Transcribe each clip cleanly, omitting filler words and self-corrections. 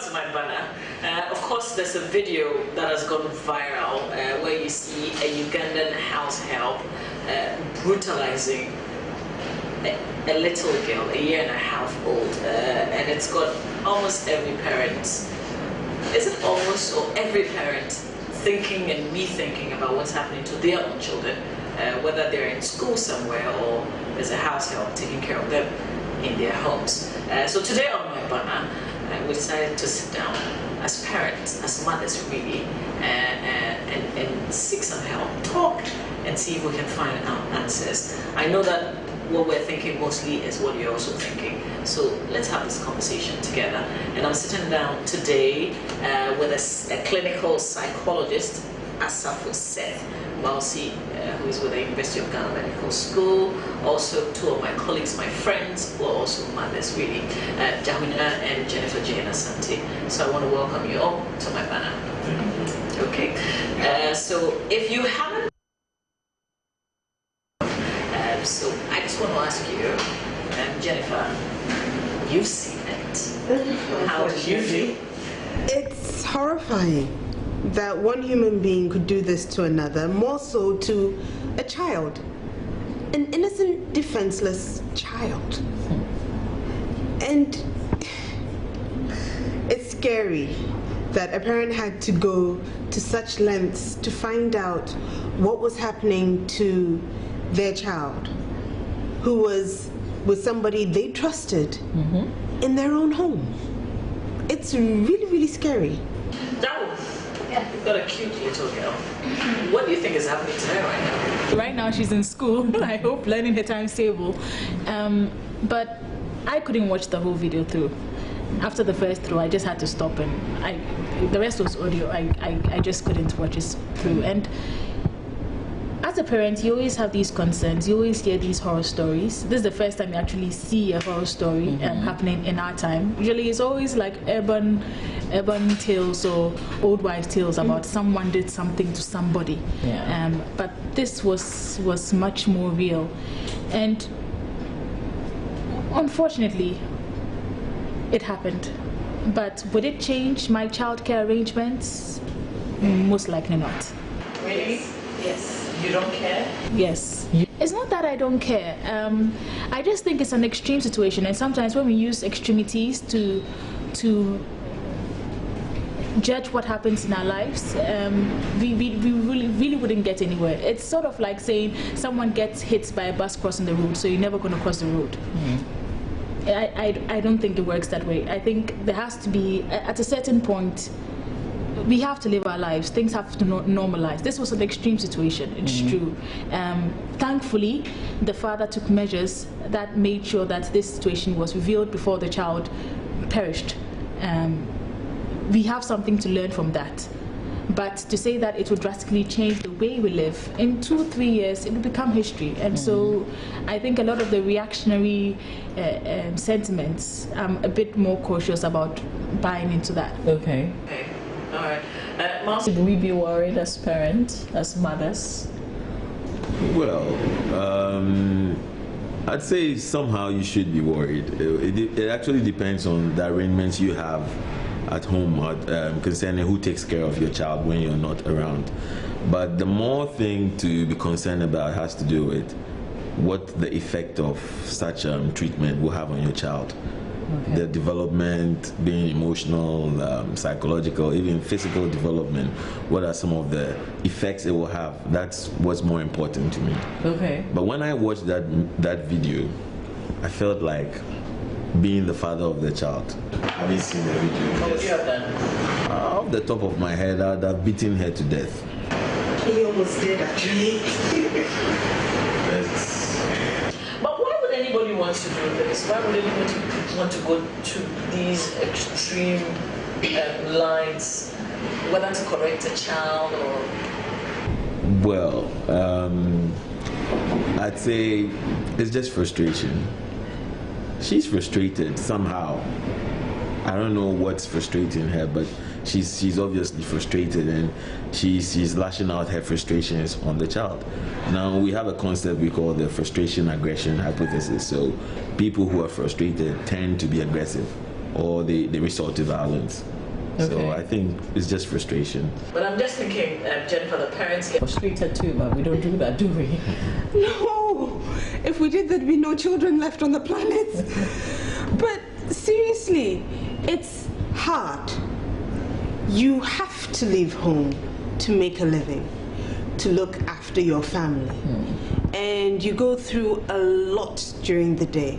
to my banner. Of course, there's a video that has gone viral where you see a Ugandan house help brutalizing a little girl, a year and a half old, and it's got almost every parent, is it almost, or every parent thinking and rethinking about what's happening to their own children, whether they're in school somewhere or there's a house help taking care of them in their homes. So today on my banner, we decided to sit down as parents, as mothers really, and seek some help, talk, and see if we can find out answers. I know that what we're thinking mostly is what you're also thinking. So let's have this conversation together. And I'm sitting down today with a clinical psychologist, Asafo Seth Mausi, who is with the University of Ghana Medical School. Also, two of my colleagues, my friends, who are also mothers, really, Jahuna and Jennifer Jane Asante. So I want to welcome you all to my banner. Okay. So if you haven't, so I just want to ask you, Jennifer, you've seen it. How do you feel? It's horrifying that one human being could do this to another, more so to a child, an innocent, defenseless child. And it's scary that a parent had to go to such lengths to find out what was happening to their child, who was with somebody they trusted in their own home. It's really, really scary. Yeah, you've got a cute little girl. What do you think is happening to her right now? Right now she's in school, I hope learning her times table. But I couldn't watch the whole video through. After the first through, I just had to stop, and the rest was audio. I just couldn't watch it through. And as a parent, you always have these concerns. You always hear these horror stories. This is the first time you actually see a horror story happening in our time. Usually it's always like urban tales or old wives' tales about someone did something to somebody. Yeah. But this was much more real. And unfortunately, it happened. But would it change my childcare arrangements? Most likely not. Really? Yes. You don't care? Yes. It's not that I don't care. I just think it's an extreme situation, and sometimes when we use extremities to judge what happens in our lives, we really wouldn't get anywhere. It's sort of like saying someone gets hit by a bus crossing the road, so you're never going to cross the road. I don't think it works that way. I think there has to be, at a certain point, we have to live our lives. Things have to normalize. This was an extreme situation, it's true. Thankfully, the father took measures that made sure that this situation was revealed before the child perished. We have something to learn from that. But to say that it will drastically change the way we live, in 2-3 years, it will become history. And so I think a lot of the reactionary sentiments, I'm a bit more cautious about buying into that. Okay. All right. Should we be worried as parents, as mothers? Well, I'd say somehow you should be worried. It actually depends on the arrangements you have at home concerning who takes care of your child when you're not around. But the more thing to be concerned about has to do with what the effect of such treatment will have on your child. Okay. The development, being emotional, psychological, even physical development. What are some of the effects it will have? That's what's more important to me. Okay. But when I watched that video, I felt like being the father of the child. Having seen the video. What would you have done? Off the top of my head, I'd have beaten her to death. He almost did, actually. But why would anybody want to do this? Why would anybody want to go to these extreme lines, whether to correct a child or? Well, I'd say it's just frustration. She's frustrated somehow. I don't know what's frustrating her, but she's obviously frustrated, and she's lashing out her frustrations on the child. Now we have a concept we call the frustration aggression hypothesis. So people who are frustrated tend to be aggressive, or they resort to violence. So I think it's just frustration. But I'm just thinking, Jennifer, the parents get Frustrated too, but we don't do that, do we? No! If we did, there'd be no children left on the planet. But seriously, it's hard. You have to leave home to make a living, to look after your family. And you go through a lot during the day.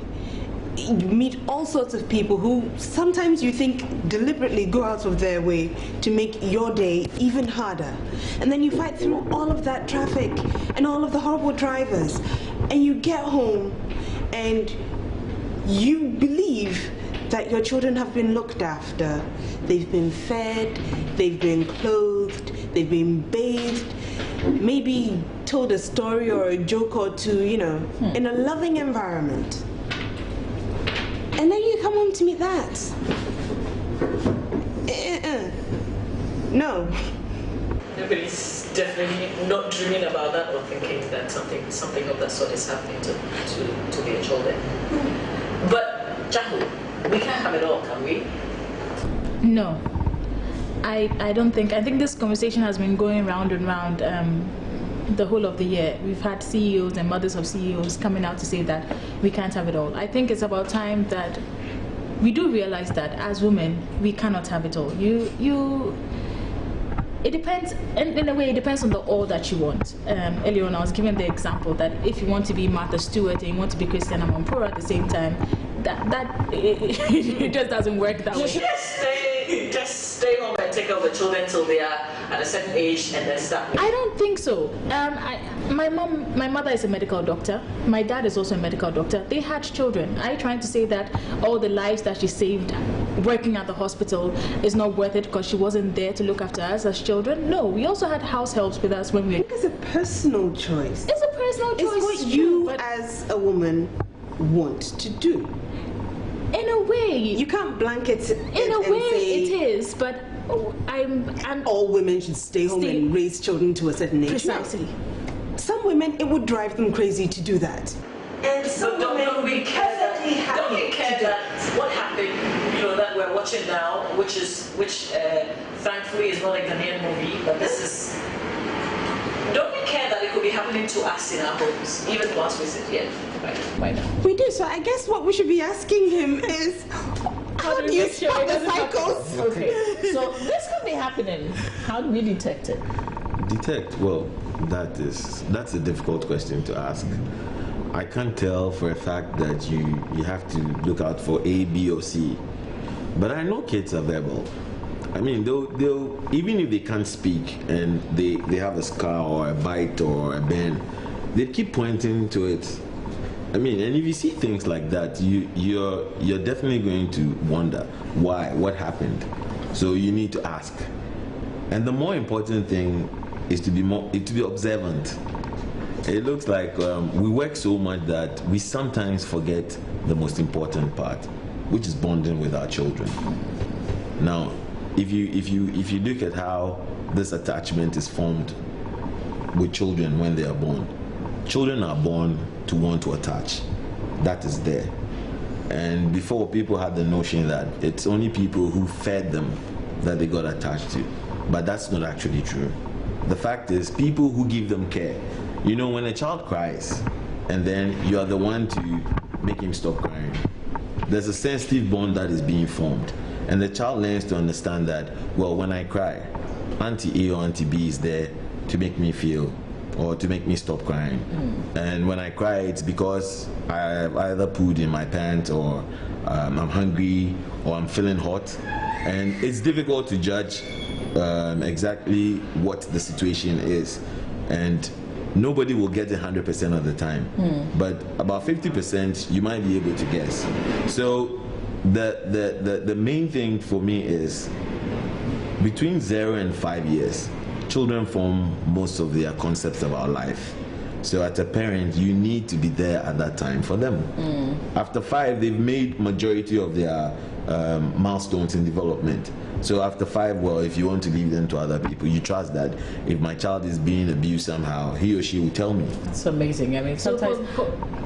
You meet all sorts of people who sometimes you think deliberately go out of their way to make your day even harder. And then you fight through all of that traffic and all of the horrible drivers. And you get home and you believe that your children have been looked after. They've been fed, they've been clothed, they've been bathed, maybe told a story or a joke or two, you know, in a loving environment. And then you come home to meet that. No. Nobody's definitely not dreaming about that or thinking that something of that sort is happening to their children. But, Jahu, we can't have it all, can we? No, I don't think. I think this conversation has been going round and round the whole of the year. We've had CEOs and mothers of CEOs coming out to say that we can't have it all. I think it's about time that we do realize that as women, we cannot have it all. It depends, in a way, it depends on the all that you want. Earlier on, I was given the example that if you want to be Martha Stewart and you want to be Christian Amanpour at the same time, it just doesn't work that way. Just stay home and take care of the children till they are at a certain age and then start. I don't think so. My mother is a medical doctor. My dad is also a medical doctor. They had children. Are you trying to say that all the lives that she saved working at the hospital is not worth it because she wasn't there to look after us as children? No, we also had house helps with us when we were... It's a personal choice. It's a personal choice. It's what you as a woman want to do. In a way, you can't blanket it. In a way, it is, but I'm all women should stay home and raise children to a certain age. Precisely. No. Some women, it would drive them crazy to do that. And some don't we care that what happened, you know, that we're watching now, which thankfully is not a Ghanaian movie, but this is. Don't we care that it could be happening to us in our homes, even once we sit here? Right now. We do. So I guess what we should be asking him is, how do you stop the cycles? Okay. So this could be happening. How do we detect it? Detect? Well, that's a difficult question to ask. I can't tell for a fact that you have to look out for A, B, or C. But I know kids are verbal. I mean, they'll even if they can't speak and they have a scar or a bite or a bend, they keep pointing to it. I mean, and if you see things like that, you're definitely going to wonder why, what happened. So you need to ask. And the more important thing is to be observant. It looks like we work so much that we sometimes forget the most important part, which is bonding with our children. Now, if you look at how this attachment is formed with children when they are born, children are born to want to attach. That is there. And before, people had the notion that it's only people who fed them that they got attached to. But that's not actually true. The fact is, people who give them care. You know, when a child cries and then you are the one to make him stop crying, there's a sensitive bond that is being formed. And the child learns to understand that, well, when I cry, Auntie A or Auntie B is there to make me feel or to make me stop crying. And when I cry, it's because I've either pooed in my pants or I'm hungry or I'm feeling hot. And it's difficult to judge exactly what the situation is. And nobody will get it 100% of the time. But about 50% you might be able to guess. So the main thing for me is between 0 and 5 years, children form most of their concepts about life. So as a parent, you need to be there at that time for them. After 5, they've made majority of their milestones in development. So after 5, well, if you want to leave them to other people, you trust that if my child is being abused somehow, he or she will tell me. It's amazing. I mean, sometimes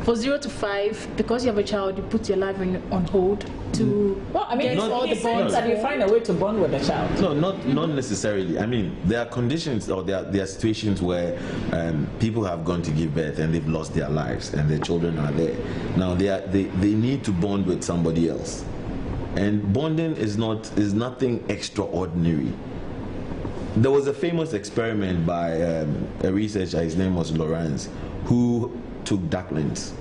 for 0 to 5, because you have a child, you put your life on hold to. Well, I mean, get all the bonds that you find a way to bond with the child. No, not necessarily. I mean, there are conditions or there are situations where people have gone to give birth and they've lost their lives and their children are there. Now they need to bond with somebody else, and bonding is nothing extraordinary. There was a famous experiment by a researcher. His name was Lawrence, who took ducklings.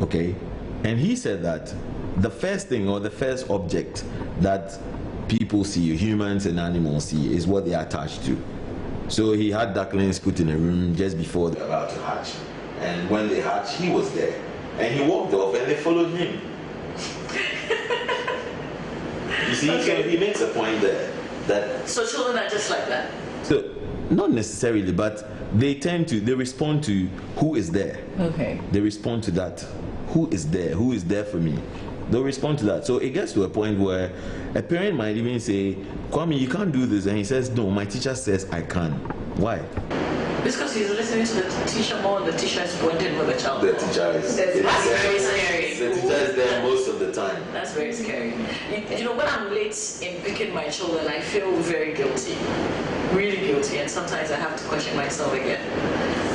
Okay, and he said that the first thing or the first object that people see, humans and animals see, is what they are attached to. So he had ducklings put in a room just before they're about to hatch, and when they hatched, he was there, and he walked off, and they followed him. You see, okay. So he makes a point there that. So children are just like that. So not necessarily, but they respond to who is there. Okay. They respond to that. Who is there for me? They'll respond to that. So it gets to a point where a parent might even say, Kwame, you can't do this. And he says, no, my teacher says I can. Why? Because he's listening to the teacher more, and the teacher is pointing with the child. The teacher is. That's very scary. The teacher is there most of the time. That's very scary. You know, when I'm late in picking my children, I feel very guilty. Really guilty. And sometimes I have to question myself again.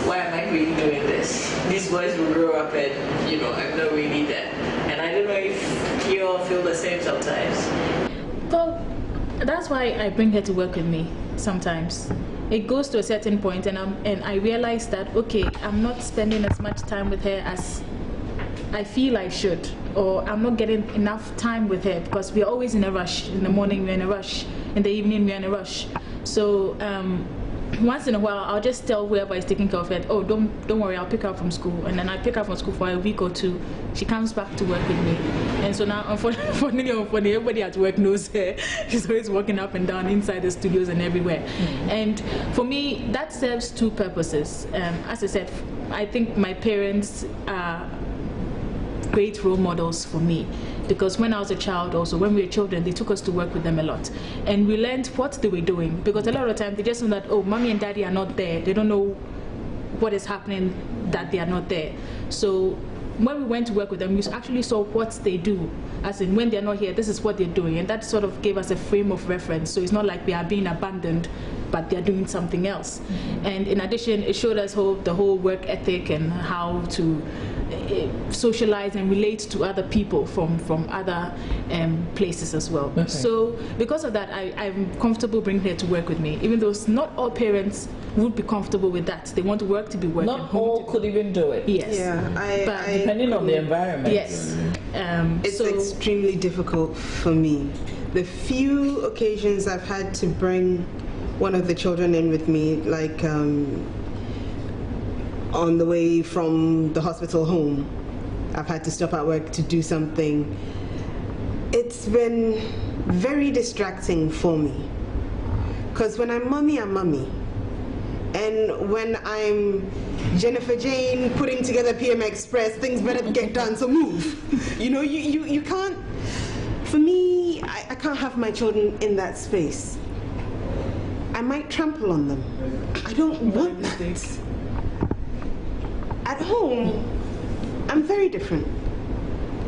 Why am I really doing this? These boys will grow up and, you know, I'm not really there. And I don't know if you all feel the same sometimes. Well, that's why I bring her to work with me sometimes. It goes to a certain point and I realize that, okay, I'm not spending as much time with her as I feel I should, or I'm not getting enough time with her because we are always in a rush. In the morning we're in a rush, in the evening we're in a rush. So once in a while I'll just tell whoever is taking care of it, oh, don't worry, I'll pick her up from school. And then I pick her up from school for a week or two. She comes back to work with me. And so now, unfortunately, everybody at work knows her. She's always walking up and down inside the studios and everywhere. Mm-hmm. And for me, that serves two purposes. As I said, I think my parents are great role models for me. Because when I was a child also, when we were children, they took us to work with them a lot. And we learned what they were doing. Because a lot of the time, they just know that, oh, mommy and daddy are not there. They don't know what is happening that they are not there. So when we went to work with them, we actually saw what they do. As in, when they're not here, this is what they're doing. And that sort of gave us a frame of reference. So it's not like we are being abandoned, but they're doing something else. Mm-hmm. And in addition, it showed us the whole work ethic and how to socialize and relate to other people from other places as well. Okay. So because of that, I'm comfortable bringing her to work with me, even though not all parents would be comfortable with that. They want to work to be working. Not all could even do it. Yes. Yeah, but depending on the environment. Yes. It's extremely difficult for me. The few occasions I've had to bring one of the children in with me, like on the way from the hospital home, I've had to stop at work to do something. It's been very distracting for me. Because when I'm mommy, I'm mommy. And when I'm Jennifer Jane putting together PM Express, things better get done, so move. You know, you can't, for me, I can't have my children in that space. I might trample on them. I don't want that. At home, I'm very different.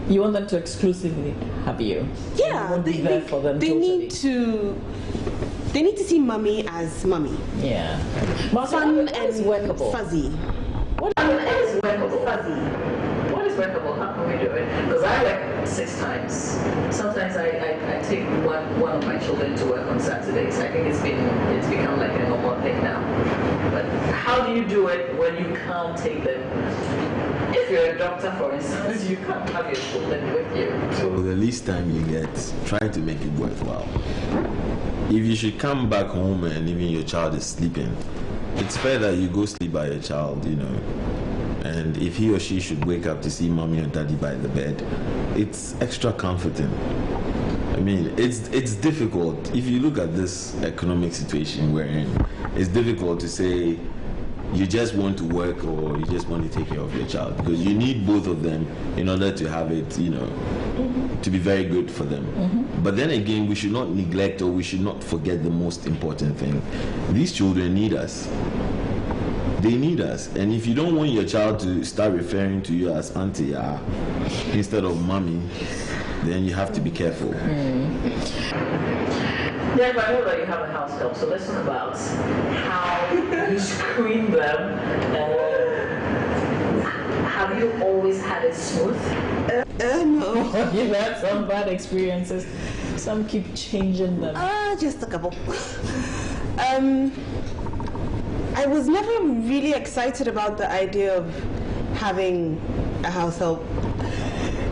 You want them to exclusively have you? Yeah, you won't be there for them they totally. They need to see mommy as mommy. Yeah. Fun and workable. Fuzzy. What is workable? Fuzzy. What is workable? How can we do it? Because I work 6 times. Sometimes I take one of my children to work on Saturdays. I think it's become like a normal thing now. But how do you do it when you can't take them? If you're a doctor, for instance, you can't have your children with you. So the least time you get, try to make it worthwhile. If you should come back home and even your child is sleeping, it's fair that you go sleep by your child, you know. And if he or she should wake up to see mommy or daddy by the bed, it's extra comforting. I mean, it's difficult. If you look at this economic situation we're in, it's difficult to say you just want to work or you just want to take care of your child, because you need both of them in order to have it, you know, to be very good for them. Mm-hmm. But then again, we should not neglect or we should not forget the most important thing. These children need us. They need us. And if you don't want your child to start referring to you as auntie instead of mommy, then you have to be careful. Yeah, but I know that you have a house help, so let's talk about how you screen them. Have you always had it smooth? No. You've had some bad experiences. Some keep changing them. Just a couple. I was never really excited about the idea of having a house help.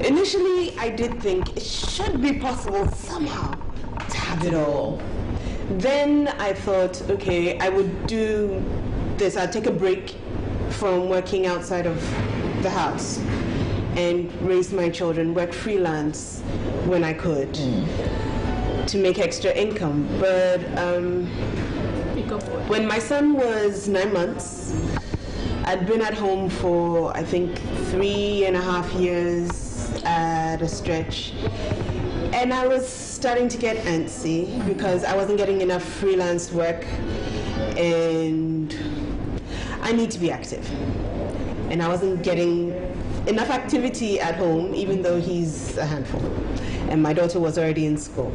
Initially, I did think it should be possible somehow to have it all. Then I thought, okay, I would do this. I'd take a break from working outside of the house and raise my children, work freelance when I could to make extra income. But when my son was 9 months, I'd been at home for, I think, 3.5 years at a stretch. And I was starting to get antsy because I wasn't getting enough freelance work and I need to be active. And I wasn't getting enough activity at home, even though he's a handful. And my daughter was already in school.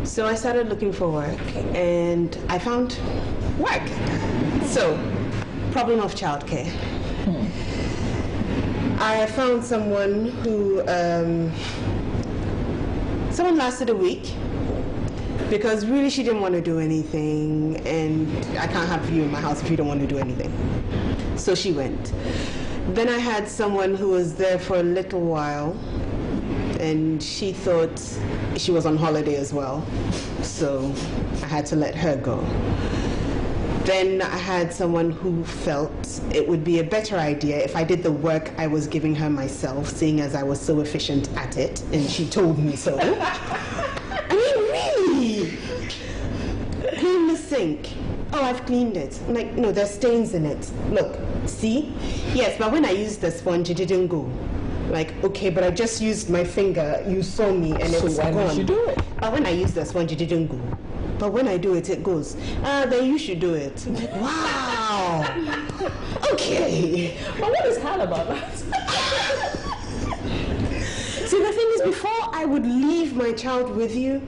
So I started looking for work and I found work. So, problem of childcare. I found someone who, someone lasted a week because really she didn't want to do anything and I can't have you in my house if you don't want to do anything. So she went. Then I had someone who was there for a little while and she thought she was on holiday as well. So I had to let her go. Then I had someone who felt it would be a better idea if I did the work I was giving her myself, seeing as I was so efficient at it, and she told me so. I mean, really? Clean the sink. Oh, I've cleaned it. I'm like, no, there's stains in it. Look, see? Yes, but when I used the sponge, it didn't go. Like, okay, but I just used my finger. You saw me, and it's gone. So why did you do it? But when I used the sponge, it didn't go. But when I do it, it goes. Then you should do it. Wow. Okay. But what is hard about that? See, the thing is, before I would leave my child with you,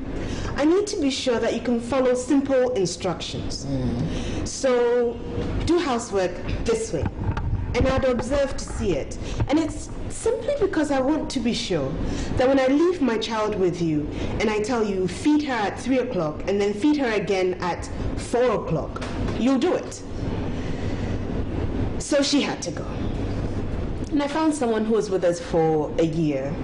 I need to be sure that you can follow simple instructions. So, do housework this way. And I'd observe to see it. And it's simply because I want to be sure that when I leave my child with you and I tell you feed her at 3 o'clock and then feed her again at 4 o'clock, you'll do it. So she had to go. And I found someone who was with us for a year,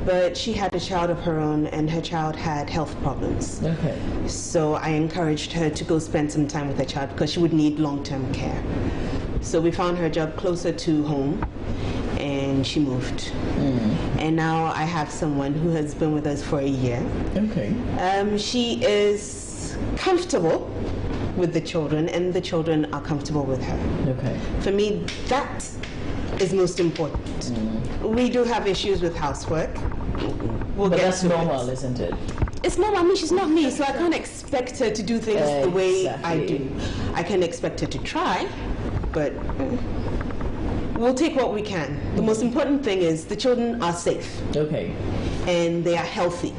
but she had a child of her own and her child had health problems. Okay. So I encouraged her to go spend some time with her child because she would need long-term care. So we found her job closer to home and she moved. And now I have someone who has been with us for a year. Okay. She is comfortable with the children and the children are comfortable with her. Okay. For me, that is most important. We do have issues with housework. But that's normal, isn't it? It's normal. I mean, she's not me, so I can't expect her to do things the way I do. I can expect her to try, but we'll take what we can. The most important thing is the children are safe. Okay. And they are healthy.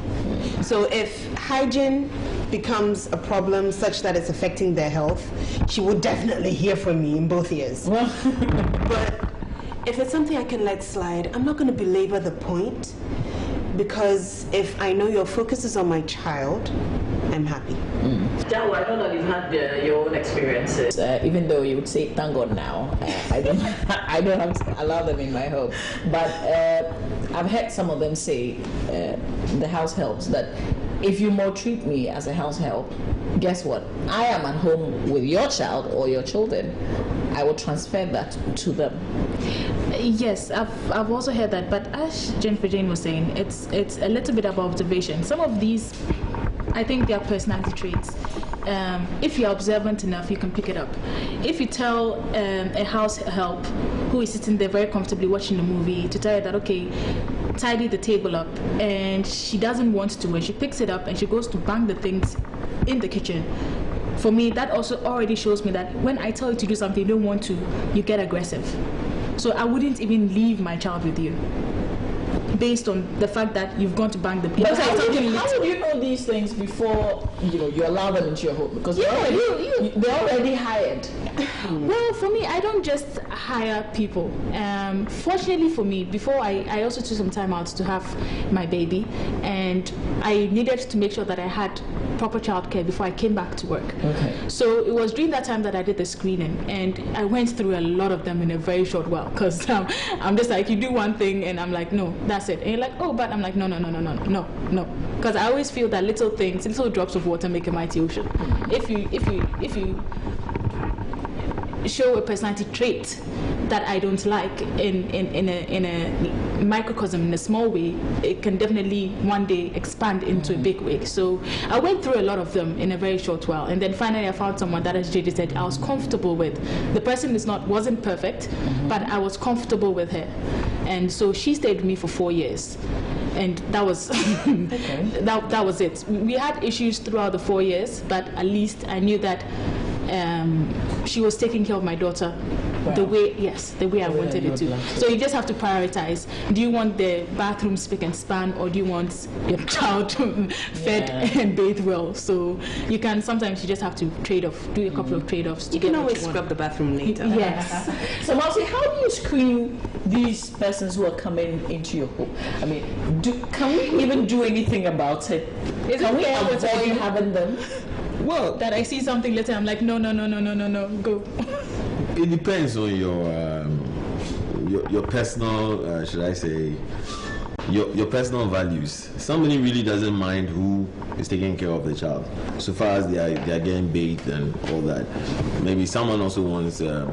So if hygiene becomes a problem such that it's affecting their health, she would definitely hear from me in both ears. But if it's something I can let slide, I'm not going to belabor the point, because if I know your focus is on my child, I'm happy. Dawo, I know that you've had your own experiences. Even though you would say thank God now, I don't have to allow them in my home. But I've heard some of them say, the house helps, that if you maltreat me as a house help, guess what? I am at home with your child or your children. I will transfer that to them. Yes, I've also heard that, but as Jennifer Jane was saying, it's a little bit about observation. Some of these, I think, they are personality traits. If you're observant enough, you can pick it up. If you tell a house help who is sitting there very comfortably watching the movie to tell you that, okay, tidy the table up and she doesn't want to, when she picks it up and she goes to bang the things in the kitchen, for me that also already shows me that when I tell you to do something you don't want to, you get aggressive. So I wouldn't even leave my child with you based on the fact that you've gone to bang the people. But how would you know these things before you allow them into your home? Because they're already hired. Well, for me, I don't just hire people. Fortunately for me, before I also took some time out to have my baby, and I needed to make sure that I had proper childcare before I came back to work. Okay. So it was during that time that I did the screening, and I went through a lot of them in a very short while, because I'm just like, you do one thing and I'm like, no, that's it. And you're like, oh, but I'm like, no, because I always feel that little things, little drops of water make a mighty ocean. If you show a personality trait that I don't like in a microcosm, in a small way, it can definitely one day expand into a big way. So I went through a lot of them in a very short while, and then finally I found someone that, as JJ said, I was comfortable with. The person wasn't perfect, but I was comfortable with her, and so she stayed with me for 4 years. And that was that was it. We had issues throughout the 4 years, but at least I knew that she was taking care of my daughter the way I wanted it to. So you just have to prioritize. Do you want the bathroom spick and span, or do you want your child fed and bathed well? So you just have to trade off, do a couple of trade-offs. You can always scrub the bathroom later. Yes. So Marcy, how do you screen these persons who are coming into your home? I mean, can we even do anything about it? Can we avoid having them? Well, That I see something later, I'm like, no, go. it depends on your personal, should I say, your personal values. Somebody really doesn't mind who is taking care of the child, so far as they are getting bathed and all that. Maybe someone also wants, a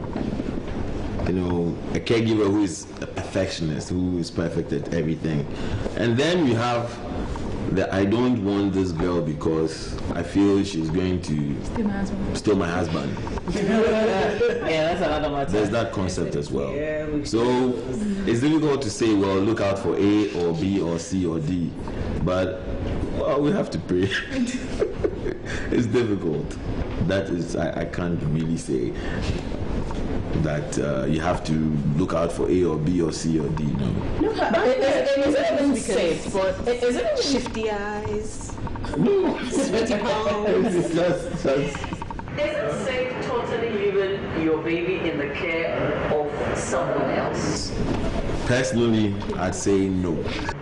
caregiver who is a perfectionist, who is perfect at everything. And then you have that I don't want this girl because I feel she's going to steal my husband. Yeah, that's another matter. There's that concept as well. So it's difficult to say, well, look out for A or B or C or D. But, well, we have to pray. It's difficult. That is, I can't really say that you have to look out for A or B or C or D. No. But is it even safe? Is it even Shifty eyes. Sweaty palms. Is it safe totally leaving your baby in the care of someone else? Personally, I'd say no.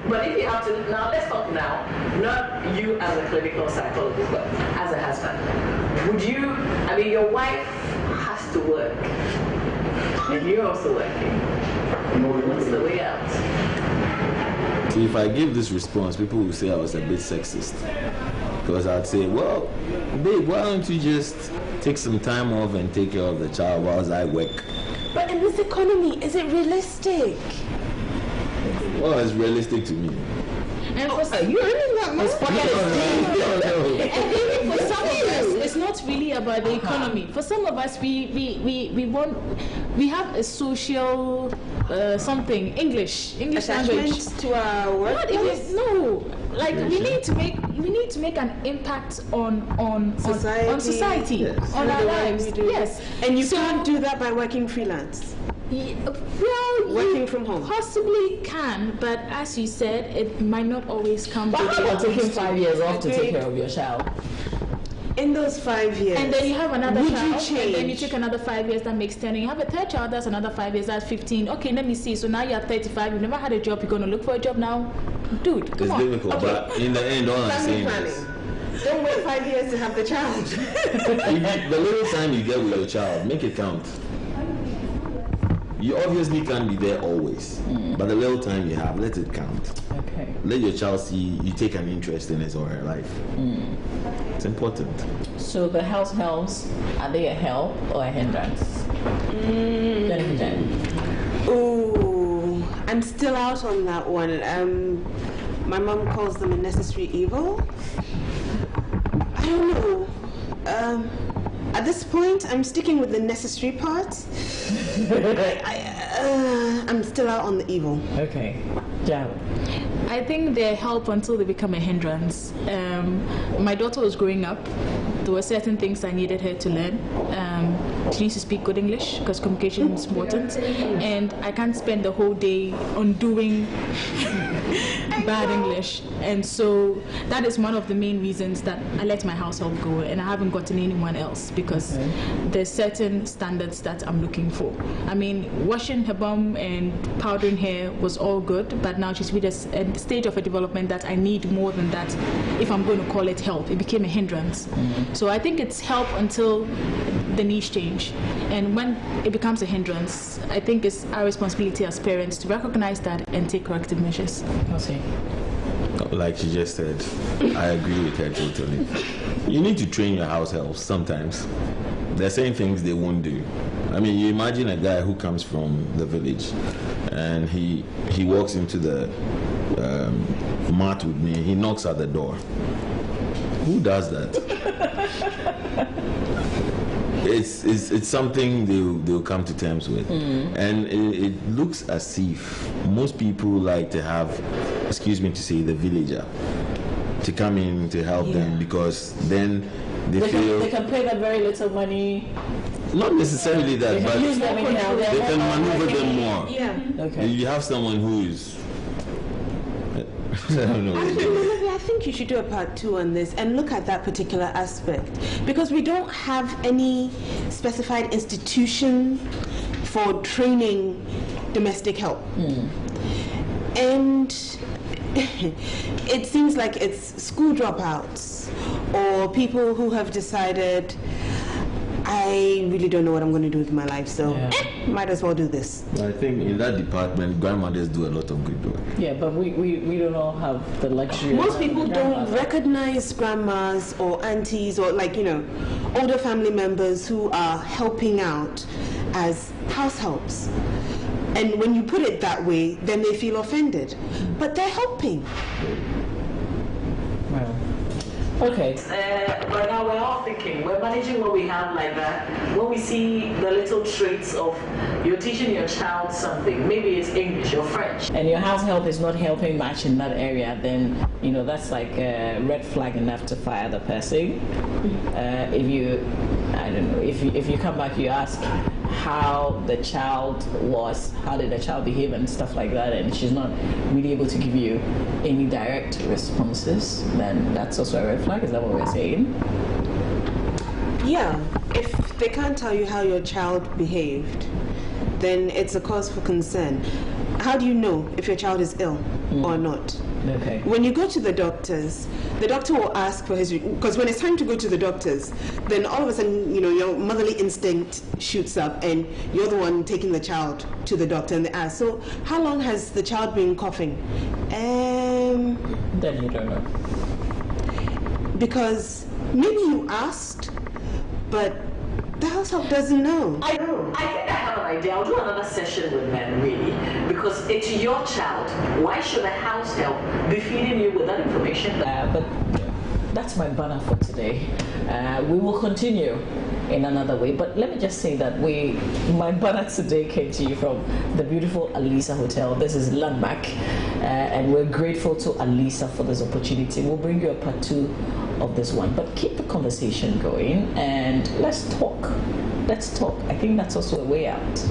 But if you have to, now let's talk now, not you as a clinical psychologist, but as a husband. Would you, your wife has to work, and you're also working. What's the way out? See, if I give this response, people will say I was a bit sexist. Because I'd say, well, babe, why don't you just take some time off and take care of the child whilst I work? But in this economy, is it realistic? Well, it's realistic to me. And for You're earning that much? And even for some of us, it's not really about the economy. For some of us, we have a social something English Attachment language to our work? Not even, no. Like we need to make an impact on society, Yes. on our lives. Yes, And you can't do that by working freelance. Well, Working you from home. possibly can, but as you said, it might not always come. But with how about it. taking 5 years off to take care of your child? In those 5 years. And then you have another Would you child, and then you change? take another 5 years, that makes 10. And you have a third child, that's another 5 years, that's 15. Okay, let me see. So now you're 35, you've never had a job, you're going to look for a job now? Dude, come It's on. difficult, but in the end, all I'm Family saying planning. is, Don't wait 5 years to have the child. the little time you get with your child, make it count. You obviously can't be there always, but the little time you have, let it count. Okay. Let your child see you take an interest in his or her life. It's important. So the house helps, are they a help or a hindrance? Ooh, I'm still out on that one. My mom calls them a necessary evil. I don't know. At this point, I'm sticking with the necessary part. I'm still out on the evil. Okay. Yeah. I think they help until they become a hindrance. My daughter was growing up. There were certain things I needed her to learn. She needs to speak good English because communication is important. And I can't spend the whole day on doing bad English. And so that is one of the main reasons that I let my household go and I haven't gotten anyone else because there's certain standards that I'm looking for. I mean, washing her bum and powdering hair was all good, but now she's reached a stage of a development that I need more than that if I'm going to call it help. It became a hindrance. So I think it's help until the needs change. And when it becomes a hindrance, I think it's our responsibility as parents to recognize that and take corrective measures. Okay. Like she just said, I agree with her totally. You need to train your house helps sometimes. They're saying things they won't do. I mean, you imagine a guy who comes from the village and he walks into the mart with me, he knocks at the door. Who does that? It's something they'll come to terms with. And it looks as if most people like to have, excuse me to say, the villager to come in to help them because then they feel... They can pay them very little money. Not necessarily that, but use them anyhow. they can maneuver them more. Yeah. Okay. You have someone who is... I don't know. Actually, I think you should do a part 2 on this and look at that particular aspect because we don't have any specified institution for training domestic help. And it seems like it's school dropouts or people who have decided, I really don't know what I'm going to do with my life, so might as well do this. I think in that department, grandmothers do a lot of good work. Yeah, but we don't all have the luxury. Most people don't recognize grandmas or aunties or older family members who are helping out as house helps. And when you put it that way, then they feel offended. But they're helping. Wow. Okay. But now we're all thinking, we're managing what we have like that. When we see the little traits of you're teaching your child something, maybe it's English or French, and your house help is not helping much in that area, then that's like a red flag enough to fire the person. If you come back, you ask how the child was, how did the child behave and stuff like that, and she's not really able to give you any direct responses, then that's also a red flag. Is that what we're saying? Yeah, if they can't tell you how your child behaved, then it's a cause for concern. How do you know if your child is ill or not? Okay. When you go to the doctor will ask for his, because when it's time to go to the doctors, then all of a sudden, your motherly instinct shoots up and you're the one taking the child to the doctor and they ask, so how long has the child been coughing? Then you don't know. Because maybe you asked, but the house help doesn't know. I think I have an idea. I'll do another session with men, really, because it's your child. Why should a house help be feeding you with that information? But that's my banner for today. We will continue in another way, but let me just say that my banner today came to you from the beautiful Alisa Hotel. This is landmark, and we're grateful to Alisa for this opportunity. We'll bring you a part 2 of this one, but keep the conversation going and let's talk. I think that's also a way out.